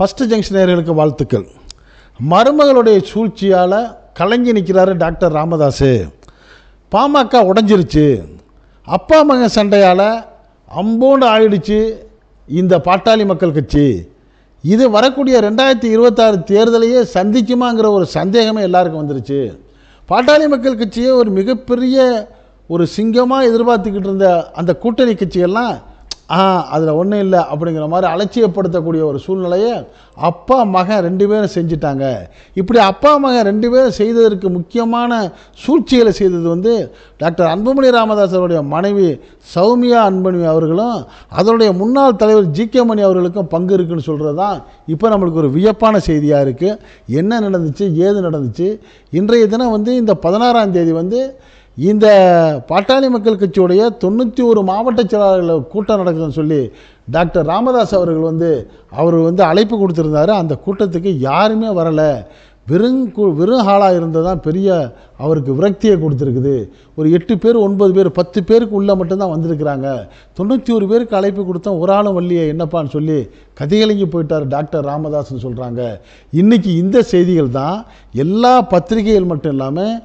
First junction நேயர்களுக்கு வாழ்த்துக்கள். மருமகளுடைய சூழ்ச்சியால் கலங்கி நிற்கிறாரு டாக்டர் ராமதாஸ். பாமக உடஞ்சிருச்சு, அப்பா மகன் சண்டையால் அம்போண்டு ஆயிடுச்சு இந்த பாட்டாளி மக்கள் கட்சி. இது வரக்கூடிய 2026 தேர்தலையே சந்திக்குமாங்கிற ஒரு சந்தேகமே எல்லாருக்கும் வந்துருச்சு. பாட்டாளி மக்கள் கட்சியை ஒரு மிகப்பெரிய ஒரு சிங்கமாக எதிர்பார்த்துக்கிட்டு இருந்த அந்த கூட்டணி கட்சிகள்லாம் அதில் ஒன்றும் இல்லை அப்படிங்கிற மாதிரி அலட்சியப்படுத்தக்கூடிய ஒரு சூழ்நிலையை அப்பா மகன் 2 பேரும் செஞ்சிட்டாங்க. இப்படி அப்பா மகன் 2 பேரும் செய்ததற்கு முக்கியமான சூழ்ச்சிகளை செய்தது டாக்டர் அன்புமணி ராமதாஸ் அவருடைய மனைவி சௌமியா அன்புமணி அவர்களும் அதனுடைய முன்னாள் தலைவர் ஜி.கே. மணி அவர்களுக்கும் பங்கு இருக்குன்னு சொல்கிறது தான் இப்போ நம்மளுக்கு ஒரு வியப்பான செய்தியாக இருக்குது. என்ன நடந்துச்சு, ஏது நடந்துச்சு? இன்றைய தினம் இந்த 16ஆம் தேதி இந்த பாட்டாளி மக்கள் கட்சியுடைய 91 மாவட்ட செயலாளர்கள் கூட்டம் நடக்குதுன்னு சொல்லி டாக்டர் ராமதாஸ் அவர்கள் அவர் அழைப்பு கொடுத்துருந்தாரு. அந்த கூட்டத்துக்கு யாருமே வரலை. வெறும் ஹாலாக இருந்தது தான் பெரிய அவருக்கு விரக்தியை கொடுத்துருக்குது. ஒரு 8 பேர் 9 பேர் 10 பேருக்கு உள்ளே மட்டும்தான் வந்திருக்கிறாங்க. 91 பேருக்கு அழைப்பு கொடுத்தா ஒரு ஆளும் வரலையே என்னப்பான்னு சொல்லி கதிகலங்கி போயிட்டார் டாக்டர் ராமதாஸ்ன்னு சொல்கிறாங்க. இன்றைக்கி இந்த செய்திகள் தான் எல்லா பத்திரிகைகள் மட்டும் இல்லாமல்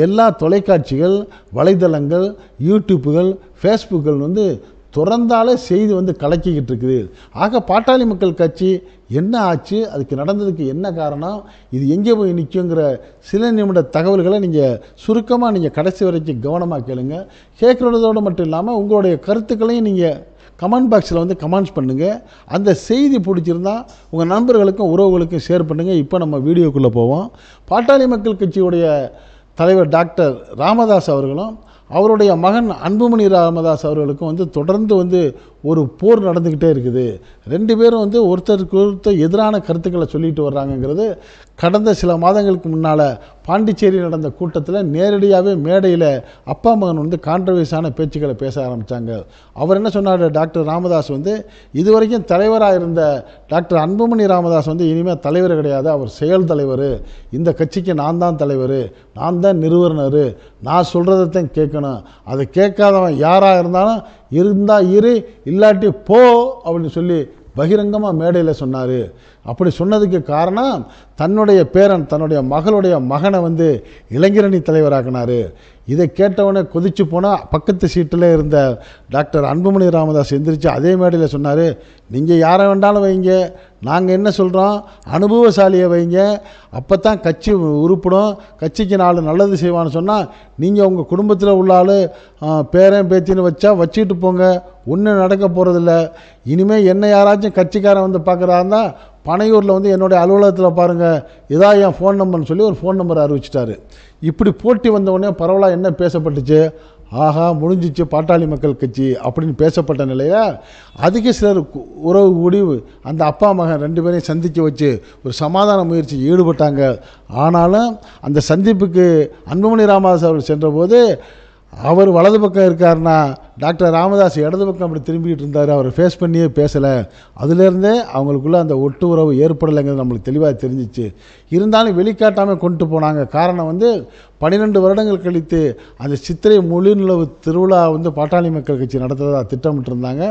எல்லா தொலைக்காட்சிகள், வலைதளங்கள், யூடியூப்புகள், ஃபேஸ்புக்குகள் திறந்தாலே செய்தி கலக்கிக்கிட்டு இருக்குது. ஆக பாட்டாளி மக்கள் கட்சி என்ன ஆச்சு, அதுக்கு நடந்ததுக்கு என்ன காரணம், இது எங்கே போய் நிற்குங்கிற சில நிமிட தகவல்களை நீங்கள் சுருக்கமாக நீங்கள் கடைசி வரைக்கும் கவனமாக கேளுங்க. கேட்குறதோடு மட்டும் இல்லாமல் உங்களுடைய கருத்துக்களையும் நீங்கள் கமெண்ட் பாக்ஸில் கமெண்ட்ஸ் பண்ணுங்கள். அந்த செய்தி பிடிச்சிருந்தா உங்கள் நண்பர்களுக்கும் உறவுகளுக்கும் ஷேர் பண்ணுங்கள். இப்போ நம்ம வீடியோக்குள்ளே போவோம். பாட்டாளி மக்கள் கட்சியுடைய தலைவர் டாக்டர் ராமதாஸ் அவர்களும் அவருடைய மகன் அன்புமணி ராமதாஸ் அவர்களுக்கும் தொடர்ந்து ஒரு போர் நடந்துக்கிட்டே இருக்குது. 2 பேரும் ஒருத்தருக்கு ஒருத்தர் எதிரான கருத்துக்களை சொல்லிட்டு வர்றாங்கங்கிறது கடந்த சில மாதங்களுக்கு முன்னால் பாண்டிச்சேரி நடந்த கூட்டத்தில் நேரடியாகவே மேடையில் அப்பா மகன் கான்ட்ரவர்சியான பேச்சுக்களை பேச ஆரம்பித்தாங்க. அவர் என்ன சொன்னார், டாக்டர் ராமதாஸ் இதுவரைக்கும் தலைவராக இருந்த டாக்டர் அன்புமணி ராமதாஸ் இனிமேல் தலைவர் கிடையாது, அவர் செயல் தலைவர், இந்த கட்சிக்கு நான் தான் தலைவர், நான் தான் நிறுவனர், நான் சொல்கிறதைத்தான் கேட்கணும், அதை கேட்காதவன் யாராக இருந்தாலும் இருந்தால் இரு இல்லாட்டி போ அப்படின்னு சொல்லி பகிரங்கமாக மேடையில் சொன்னார். அப்படி சொன்னதுக்கு காரணம் தன்னுடைய பேரன் தன்னுடைய மகளுடைய மகனை இளைஞரணி தலைவராக்கினார். இதை கேட்டவனே கொதிச்சு போனால் பக்கத்து சீட்டில் இருந்த டாக்டர் அன்புமணி ராமதாஸ் எந்திரிச்சு அதே மேடையில் சொன்னார், நீங்கள் யாரை வேண்டாலும் வைங்க, நாங்கள் என்ன சொல்கிறோம், அனுபவசாலியை வைங்க, அப்போ தான் கட்சி உருப்படும், கட்சிக்கு 4 நல்லது செய்வான்னு சொன்னால் நீங்கள் உங்கள் குடும்பத்தில் உள்ள ஆள் பேரன் பேத்தின்னு வச்சா வச்சுட்டு போங்க, ஒன்றும் நடக்க போகிறதில்ல. இனிமேல் என்ன யாராச்சும் கட்சிக்காரன் பார்க்குறாருந்தா பனையூரில் என்னுடைய அலுவலகத்தில் பாருங்கள், இதான் என் ஃபோன் நம்பர்னு சொல்லி ஒரு ஃபோன் நம்பர் அறிவிச்சிட்டாரு. இப்படி போட்டி வந்தவுடனே பரவலாக என்ன பேசப்பட்டுச்சு, ஆஹா முடிஞ்சிச்சு பாட்டாளி மக்கள் கட்சி அப்படின்னு பேசப்பட்ட நிலையா அதுக்கு சிலர் உறவு கூடி அந்த அப்பா மகன் 2 பேரையும் சந்திக்க வச்சு ஒரு சமாதான முயற்சி ஈடுபட்டாங்க. ஆனாலும் அந்த சந்திப்புக்கு அன்புமணி ராமதாஸ் அவர்கள் சென்றபோது அவர் வலது பக்கம் இருக்காருன்னா டாக்டர் ராமதாஸ் இடது பக்கம் அப்படி திரும்பிக்கிட்டு இருந்தார். அவர் ஃபேஸ் பண்ணியே பேசலை. அதுலேருந்தே அவங்களுக்குள்ளே அந்த ஒட்டு உறவு ஏற்படலைங்கிறது நம்மளுக்கு தெளிவாக தெரிஞ்சிச்சு. இருந்தாலும் வெளிக்காட்டாமல் கொண்டு போனாங்க. காரணம் 12 வருடங்கள் கழித்து அந்த சித்திரை முழுநிலவு திருவிழா பாட்டாளி மக்கள் கட்சி நடத்துறதா திட்டமிட்டு இருந்தாங்க.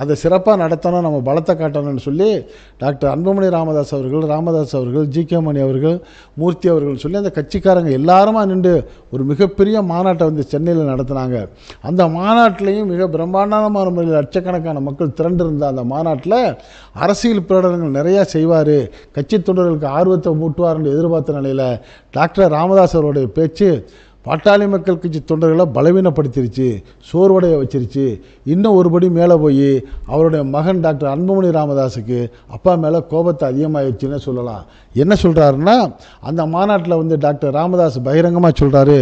அதை சிறப்பாக நடத்தணும், நம்ம பலத்தை காட்டணும்னு சொல்லி டாக்டர் அன்புமணி ராமதாஸ் அவர்கள் ஜி.கே. மணி அவர்கள், மூர்த்தி அவர்கள் சொல்லி அந்த கட்சிக்காரங்க எல்லாருமா நின்று ஒரு மிகப்பெரிய மாநாட்டை சென்னையில் நடத்தினாங்க. அந்த மாநாட்டிலையும் மிக பிரம்மாண்டமான முறையில் லட்சக்கணக்கான மக்கள் திரண்டிருந்த அந்த மாநாட்டில் அரசியல் பிரகடனங்கள் நிறையா செய்வார், கட்சி தொண்டர்களுக்கு ஆர்வத்தை மூட்டுவார்னு எதிர்பார்த்த நிலையில் டாக்டர் ராமதாஸ் அவருடைய பேச்சு பாட்டாளி மக்கள் கட்சி தொண்டர்களை பலவீனப்படுத்திருச்சு, சோர்வடைய வச்சிருச்சு. இன்னும் ஒருபடி மேலே போய் அவருடைய மகன் டாக்டர் அன்புமணி ராமதாஸுக்கு அப்பா மேலே கோபத்தை அதிகமாகிடுச்சுன்னு சொல்லலாம். என்ன சொல்கிறாருன்னா, அந்த மாநாட்டில் டாக்டர் ராமதாஸ் பகிரங்கமாக சொல்கிறாரு,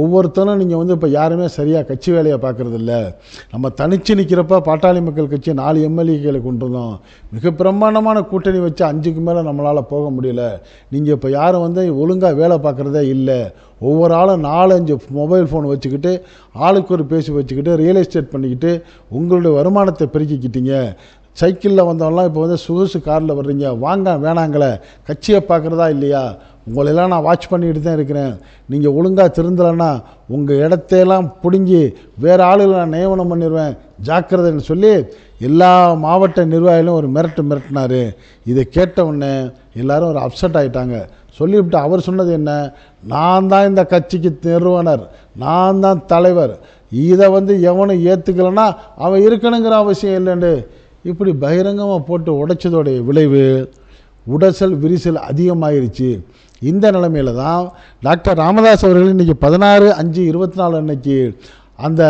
ஒவ்வொருத்தரும் நீங்கள் இப்போ யாருமே சரியாக கட்சி வேலையை பார்க்குறதில்ல. நம்ம தனிச்சு நிற்கிறப்ப பாட்டாளி மக்கள் கட்சி 4 எம்எல்ஏக்களை கொண்டு வந்தோம், மிக பிரம்மாண்டமான கூட்டணி வச்சு 5க்கு மேலே நம்மளால் போக முடியல. நீங்கள் இப்போ யாரும் ஒழுங்காக வேலை பார்க்குறதே இல்லை. ஒவ்வொரு ஆளும் 4-5 மொபைல் ஃபோன் வச்சுக்கிட்டு ஆளுக்கு ஒரு பேசி வச்சுக்கிட்டு ரியல் எஸ்டேட் பண்ணிக்கிட்டு உங்களுடைய வருமானத்தை பெருக்கிக்கிட்டீங்க. சைக்கிளில் வந்தவங்களாம் இப்போ வந்து சொகுசு காரில் வர்றீங்க, வாங்க வேணாங்களே, கட்சியை பார்க்குறதா இல்லையா, உங்களெல்லாம் நான் வாட்ச் பண்ணிக்கிட்டு தான் இருக்கிறேன், நீங்கள் ஒழுங்காக திருந்தலைன்னா உங்கள் இடத்தையெல்லாம் பிடுங்கி வேறு ஆளுகளை நான் நியமனம் பண்ணிடுவேன், ஜாக்கிரதைன்னு சொல்லி எல்லா மாவட்ட நிர்வாகிகளும் ஒரு மிரட்டினார். இதை கேட்ட உடனே எல்லோரும் ஒரு அப்செட் ஆகிட்டாங்க. சொல்லிவிட்டு அவர் சொன்னது என்ன, நான் தான் இந்த கட்சிக்கு நிறுவனர், நான் தான் தலைவர், இதை வந்து எவனும் ஏற்றுக்கலைன்னா அவன் இருக்கணுங்கிற அவசியம் இல்லைன்னு இப்படி பகிரங்கமாக போட்டு உடைச்சதோடைய விளைவு உடசல் விரிசல் அதிகமாகிருச்சு. இந்த நிலைமையில் தான் டாக்டர் ராமதாஸ் அவர்கள் இன்றைக்கி 16/5/24 அன்னைக்கு அந்த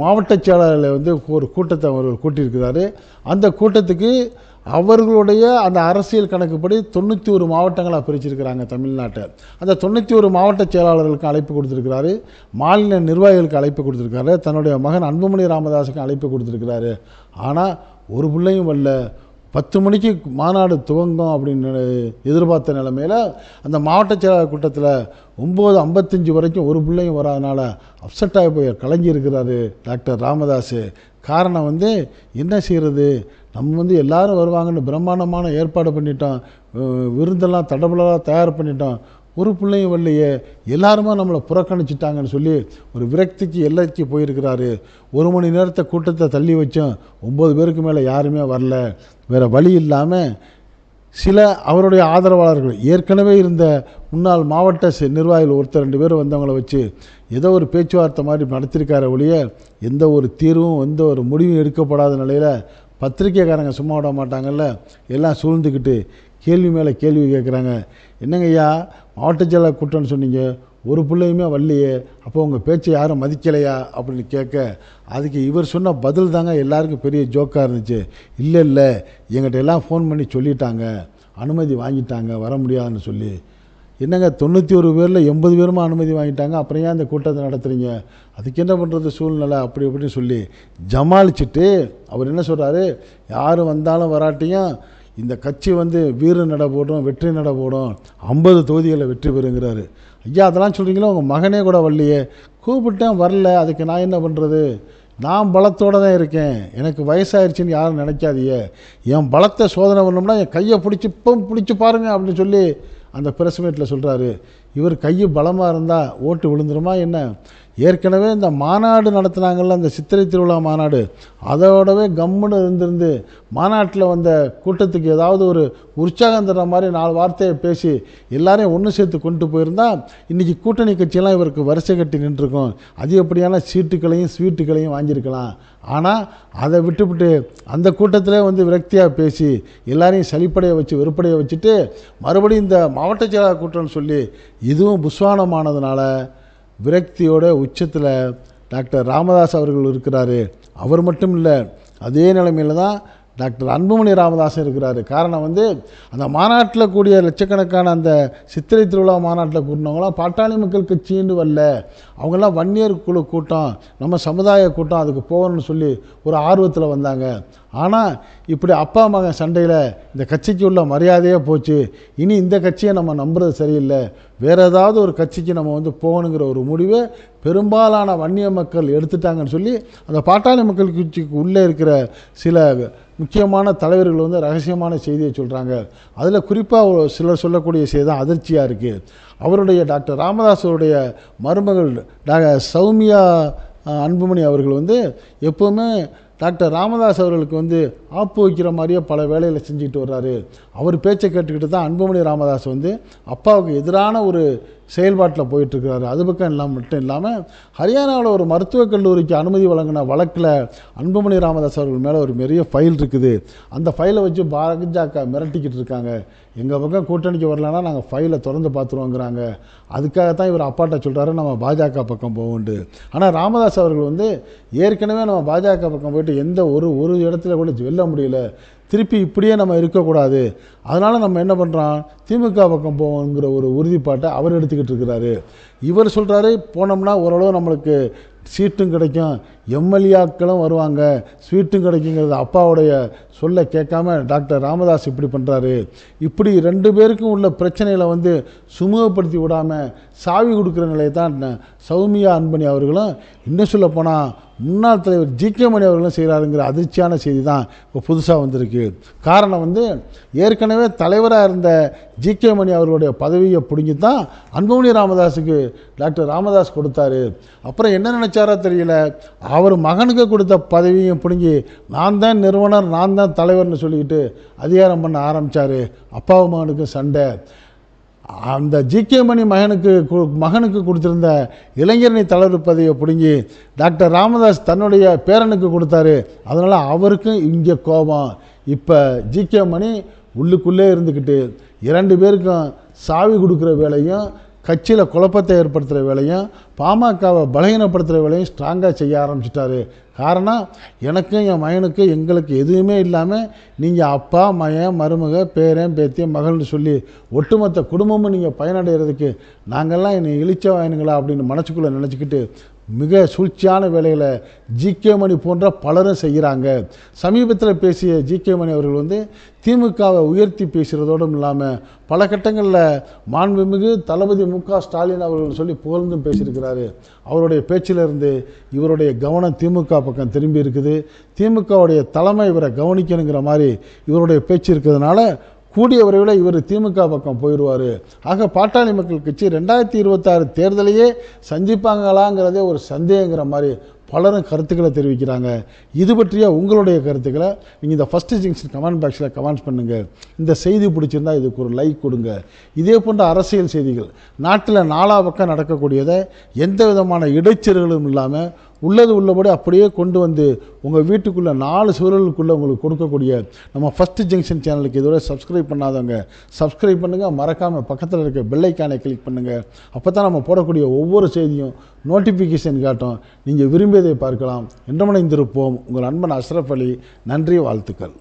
மாவட்ட செயலாளர்களை வந்து ஒரு கூட்டத்தை அவர்கள் கூட்டியிருக்கிறாரு. அந்த கூட்டத்துக்கு அவர்களுடைய அந்த அரசியல் கணக்குப்படி 91 மாவட்டங்களாக பிரிச்சிருக்கிறாங்க தமிழ்நாட்டை. அந்த 91 மாவட்ட செயலாளர்களுக்கு அழைப்பு கொடுத்துருக்கிறாரு, மாநில நிர்வாகிகளுக்கு அழைப்பு கொடுத்துருக்காரு, தன்னுடைய மகன் அன்புமணி ராமதாஸுக்கு அழைப்பு கொடுத்துருக்கிறாரு. ஆனால் ஒரு பிள்ளையும் வரல. 10 மணிக்கு மாநாடு துவங்கும் அப்படின்னு எதிர்பார்த்த நிலைமையில் அந்த மாவட்ட செயலாளர் கூட்டத்தில் 9:55 வரைக்கும் ஒரு பிள்ளையும் வராதனால அப்செட்டாகி போய் கலங்கியிருக்கிறாரு டாக்டர் ராமதாஸ். காரணம் வந்து என்ன செய்கிறது, நம்ம வந்து எல்லோரும் வருவாங்கன்னு பிரம்மாண்டமான ஏற்பாடு பண்ணிட்டோம், விருந்தெல்லாம் தடபுடலாக தயார் பண்ணிட்டோம், ஒரு பிள்ளையும் வரலையே, எல்லாருமே நம்மளை புறக்கணிச்சிட்டாங்கன்னு சொல்லி ஒரு விரக்திக்கு எல்லைக்கு போயிருக்கிறாரு. 1 மணி நேரத்தை கூட்டத்தை தள்ளி வச்சோம், 9 பேருக்கு மேலே யாருமே வரல. வேறு வழி இல்லாமல் சில அவருடைய ஆதரவாளர்கள் ஏற்கனவே இருந்த முன்னாள் மாவட்ட நிர்வாகிகள் ஒருத்தர் 2 பேர் வந்தவங்களை வச்சு ஏதோ ஒரு பேச்சுவார்த்தை மாதிரி நடத்திருக்கார ஒழிய எந்த ஒரு தீர்வும் எந்த ஒரு முடிவும் எடுக்கப்படாத நிலையில் பத்திரிக்கைக்காரங்க சும்மா விட மாட்டாங்கல்ல, எல்லாம் சூழ்ந்துக்கிட்டு கேள்வி மேலே கேள்வி கேட்குறாங்க. என்னங்க ஐயா, மாவட்ட செயலாளர் கூட்டம்னு சொன்னீங்க, ஒரு பிள்ளையுமே வரலையே, அப்போ உங்கள் பேச்சை யாரும் மதிக்கலையா அப்படின்னு கேட்க, அதுக்கு இவர் சொன்ன பதில் தாங்க எல்லாருக்கும் பெரிய ஜோக்காக இருந்துச்சு. இல்லை எங்கிட்ட எல்லாம் ஃபோன் பண்ணி சொல்லிட்டாங்க, அனுமதி வாங்கிட்டாங்க, வர முடியாதுன்னு சொல்லி. என்னங்க 91 பேரில் 80 பேருமா அனுமதி வாங்கிட்டாங்க, அப்புறம் ஏன் அந்த கூட்டத்தை நடத்துகிறீங்க, அதுக்கு என்ன பண்ணுறது சூழ்நிலை அப்படி இப்படின்னு சொல்லி ஜமாளிச்சுட்டு அவர் என்ன சொல்கிறாரு, யார் வந்தாலும் வராட்டியும் இந்த கட்சி வந்து வீர நட போடும், வெற்றி நட போடும், 50 தொகுதிகளை வெற்றி பெறுங்கிறாரு. ஐயா அதெல்லாம் சொல்கிறீங்களா, உங்கள் மகனே கூட வரலையே, கூப்பிட்டேன் வரல, அதுக்கு நான் என்ன பண்ணுறது, நான் பலத்தோடு தான் இருக்கேன், எனக்கு வயசாயிருச்சுன்னு யாரும் நினைக்காதீங்க, என் பலத்தை சோதனை பண்ணோம்னா என் கையை பிடிச்சி பாருங்கள் அப்படின்னு சொல்லி அந்த பிரஸ் மீட்டில் சொல்கிறாரு. இவர் கையை பலமாக இருந்தால் ஓட்டு விழுந்துருமா என்ன? ஏற்கனவே இந்த மாநாடு நடத்துனாங்கள்ல, அந்த சித்திரை திருவிழா மாநாடு, அதோடவே கம்முன்னு இருந்திருந்து மாநாட்டில் வந்த கூட்டத்துக்கு ஏதாவது ஒரு உற்சாகம் தர்ற மாதிரி 4 வார்த்தையை பேசி எல்லாரையும் ஒன்று சேர்த்து கொண்டு போயிருந்தால் இன்றைக்கி கூட்டணி கட்சியெல்லாம் இவருக்கு வரிசை கட்டி நின்றுருக்கும், அதிகப்படியான சீட்டுகளையும் ஸ்வீட்டுகளையும் வாங்கியிருக்கலாம். ஆனால் அதை விட்டுவிட்டு அந்த கூட்டத்திலே வந்து விரக்தியாக பேசி எல்லாரையும் சலிப்படைய வச்சு வெறுப்படைய வச்சுட்டு மறுபடியும் இந்த மாவட்ட செயலாளர் கூட்டம்னு சொல்லி இதுவும் புஸ்வானமானதுனால விரக்தியோட உச்சத்தில் டாக்டர் ராமதாஸ் அவர்கள் இருக்கிறாரு. அவர் மட்டும் இல்லை, அதே நிலைமையில் தான் டாக்டர் அன்புமணி ராமதாஸும் இருக்கிறாரு. காரணம் வந்து அந்த மாநாட்டில் கூடிய லட்சக்கணக்கான அந்த சித்திரை திருவிழா மாநாட்டில் கூட்டினவங்களாம் பாட்டாளி மக்கள் கட்சின்னு வரல, அவங்கெல்லாம் வன்னியர் குழு கூட்டம், நம்ம சமுதாய கூட்டம், அதுக்கு போகணும்னு சொல்லி ஒரு ஆர்வத்தில் வந்தாங்க. ஆனால் இப்படி அப்பா மகன் சண்டையில் இந்த கட்சிக்கு உள்ள மரியாதையே போச்சு, இனி இந்த கட்சியை நம்ம நம்புறது சரியில்லை, வேறு ஏதாவது ஒரு கட்சிக்கு நம்ம வந்து போகணுங்கிற ஒரு முடிவை பெரும்பாலான வன்னிய மக்கள் எடுத்துட்டாங்கன்னு சொல்லி அந்த பாட்டாளி மக்கள் கட்சிக்கு உள்ளே இருக்கிற சில முக்கியமான தலைவர்கள் வந்து ரகசியமான செய்தியை சொல்கிறாங்க. அதில் குறிப்பாக சிலர் சொல்லக்கூடிய செய்தி தான் அதிர்ச்சியாக இருக்குது. அவருடைய டாக்டர் ராமதாஸுடைய மருமகள் சௌமியா அன்புமணி அவர்கள் வந்து எப்போவுமே டாக்டர் ராமதாஸ் அவர்களுக்கு வந்து ஆப்பு வைக்கிற மாதிரியே பல வேலைகளை செஞ்சுக்கிட்டு வர்றாரு. அவர் பேச்சை கேட்டுக்கிட்டு தான் அன்புமணி ராமதாஸ் வந்து அப்பாவுக்கு எதிரான ஒரு செயல்பாட்டில் போயிட்டுருக்கிறாரு. அது பக்கம் மட்டும் இல்லாமல் ஹரியானாவில் ஒரு மருத்துவக் கல்லூரிக்கு அனுமதி வழங்கின வழக்கில் அன்புமணி ராமதாஸ் அவர்கள் மேலே ஒரு பெரிய ஃபைல் இருக்குது. அந்த ஃபைலை வச்சு பாஜக மிரட்டிக்கிட்டு இருக்காங்க. எங்கள் பக்கம் கூட்டணிக்கு வரலன்னா நாங்கள் ஃபைலை திறந்து பார்த்துருவோங்கிறாங்க. அதுக்காகத்தான் இவர் அப்பாட்ட சொல்கிறாரு நம்ம பாஜக பக்கம் போவோண்டு. ஆனால் ராமதாஸ் அவர்கள் வந்து ஏற்கனவே நம்ம பாஜக பக்கம் போயிட்டு எந்த ஒரு இடத்துல கூட வெல்ல முடியல, திருப்பி இப்படியே நம்ம இருக்கக்கூடாது, அதனால் நம்ம என்ன பண்ணுறோம், திமுக பக்கம் போவோங்கிற ஒரு உறுதிப்பாட்டை அவர் எடுத்துக்கிட்டு இருக்கிறாரு. இவர் சொல்கிறாரு போனோம்னா ஓரளவு நம்மளுக்கு சீட்டும் கிடைக்கும், எம்எல்ஏக்களும் வருவாங்க, ஸ்வீட்டும் கிடைக்குங்கிறது அப்பாவுடைய சொல்ல கேட்காம டாக்டர் ராமதாஸ் இப்படி பண்ணுறாரு. இப்படி 2 பேருக்கும் உள்ள பிரச்சனையில் வந்து சுமூகப்படுத்தி விடாமல் சாவி கொடுக்குற நிலையை தான் சௌமியா அன்பணி அவர்களும், இன்னும் சொல்ல போனால் முன்னாள் தலைவர் ஜி.கே. மணி அவர்களும் செய்கிறாருங்கிற அதிர்ச்சியான செய்தி தான் இப்போ புதுசாக வந்திருக்கு. காரணம் வந்து ஏற்கனவே தலைவராக இருந்த ஜி.கே. மணி அவர்களுடைய பதவியை பிடுங்கி தான் அன்புமணி ராமதாஸுக்கு டாக்டர் ராமதாஸ் கொடுத்தாரு. அப்புறம் என்ன நினச்சாரோ தெரியல, அவர் மகனுக்கு கொடுத்த பதவியும் பிடுங்கி நான் தான் நிறுவனர், நான் தான் தலைவர்னு சொல்லிக்கிட்டு அதிகாரம் பண்ண ஆரம்பித்தார். அப்பாவும் மகனுக்கு சண்டை. அந்த ஜி.கே. மணி மகனுக்கு கொடுத்திருந்த இளைஞரணி தலைவர் பதவியை பிடுங்கி டாக்டர் ராமதாஸ் தன்னுடைய பேரனுக்கு கொடுத்தாரு. அதனால் அவருக்கும் இங்கே கோபம். இப்போ ஜி.கே. மணி உள்ளுக்குள்ளே இருந்துக்கிட்டு 2 பேருக்கும் சாவி கொடுக்குற வேலையும், கட்சியில் குழப்பத்தை ஏற்படுத்துகிற வேலையும், பாமகவை பலகீனப்படுத்துகிற வேலையும் ஸ்ட்ராங்காக செய்ய ஆரம்பிச்சிட்டாரு. காரணம், எனக்கும் என் மகனுக்கும் எங்களுக்கு எதுவுமே இல்லாமல் நீங்கள் அப்பா, மகன், மருமக, பேரன், பேத்தி, மகள்னு சொல்லி ஒட்டுமொத்த குடும்பமும் நீங்கள் பயனடைகிறதுக்கு நாங்கள்லாம் என்னை இழிச்ச வாயினுங்களா அப்படின்னு மனசுக்குள்ளே நினச்சிக்கிட்டு மிக சூழ்ச்சியான வேலைகளை ஜி.கே. மணி போன்ற பலரும் செய்கிறாங்க. சமீபத்தில் பேசிய ஜி.கே. மணி அவர்கள் வந்து திமுகவை உயர்த்தி பேசுகிறதோடும் இல்லாமல் பல கட்டங்களில் மாண்புமிகு தளபதி மு.க. ஸ்டாலின் அவர்கள் சொல்லி புகழ்ந்தும் பேசியிருக்கிறாரு. அவருடைய பேச்சிலிருந்து இவருடைய கவனம் திமுக பக்கம் திரும்பி இருக்குது. திமுகவுடைய தலைமை இவரை கவனிக்கணுங்கிற மாதிரி இவருடைய பேச்சு இருக்கிறதுனால கூடிய விரைவில் இவர் திமுக பக்கம் போயிடுவார். ஆக பாட்டாளி மக்கள் கட்சி 2026 தேர்தலையே சந்திப்பாங்களாங்கிறதே ஒரு சந்தேகங்கிற மாதிரி பலரும் கருத்துக்களை தெரிவிக்கிறாங்க. இது பற்றிய உங்களுடைய கருத்துக்களை நீங்கள் இந்த ஃபஸ்ட்டு ஜங்ஷன் கமெண்ட் பாக்ஸில் கமெண்ட்ஸ் பண்ணுங்கள். இந்த செய்தி பிடிச்சிருந்தால் இதுக்கு ஒரு லைக் கொடுங்க. இதே போன்ற அரசியல் செய்திகள் நாட்டில் 4 பக்கம் நடக்கக்கூடியதை எந்த விதமான இடைச்சல்களும் இல்லாமல் உள்ளது உள்ளபடி அப்படியே கொண்டு வந்து உங்கள் வீட்டுக்குள்ளே 4 சுவர்களுக்குள்ளே உங்களுக்கு கொடுக்கக்கூடிய நம்ம ஃபஸ்ட்டு ஜங்ஷன் சேனலுக்கு இதுவரை சப்ஸ்கிரைப் பண்ணாதவங்க சப்ஸ்கிரைப் பண்ணுங்கள். மறக்காமல் பக்கத்தில் இருக்க பெல் ஐக்கானை கிளிக் பண்ணுங்கள். அப்போ தான் நம்ம போடக்கூடிய ஒவ்வொரு செய்தியும் நோட்டிஃபிகேஷன் காட்டும். நீங்கள் விரும்பியதை பார்க்கலாம். என்றும் இணைந்திருப்போம். உங்கள் அன்பன் அஷ்ரஃப் அலி. நன்றி, வாழ்த்துக்கள்.